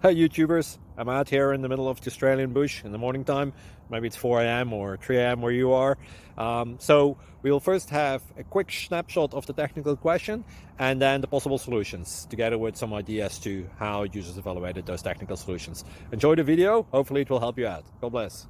Hey YouTubers, I'm out here in the middle of the Australian bush in the morning time. Maybe it's 4 a.m. or 3 a.m. where you are. So we'll first have a quick snapshot of the technical question and then the possible solutions, together with some ideas to how users evaluated those technical solutions. Enjoy the video, hopefully it will help you out. God bless.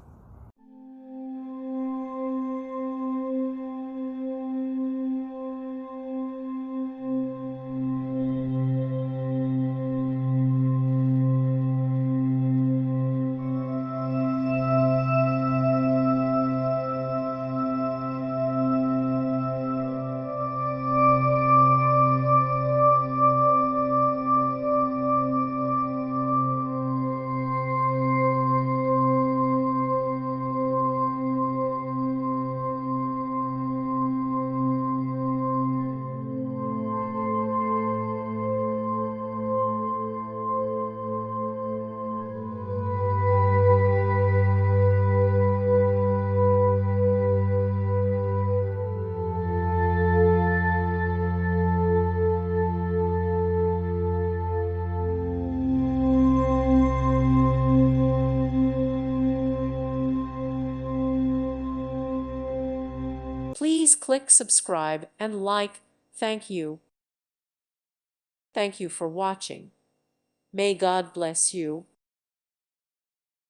Please click subscribe and like. Thank you. Thank you for watching. May God bless you.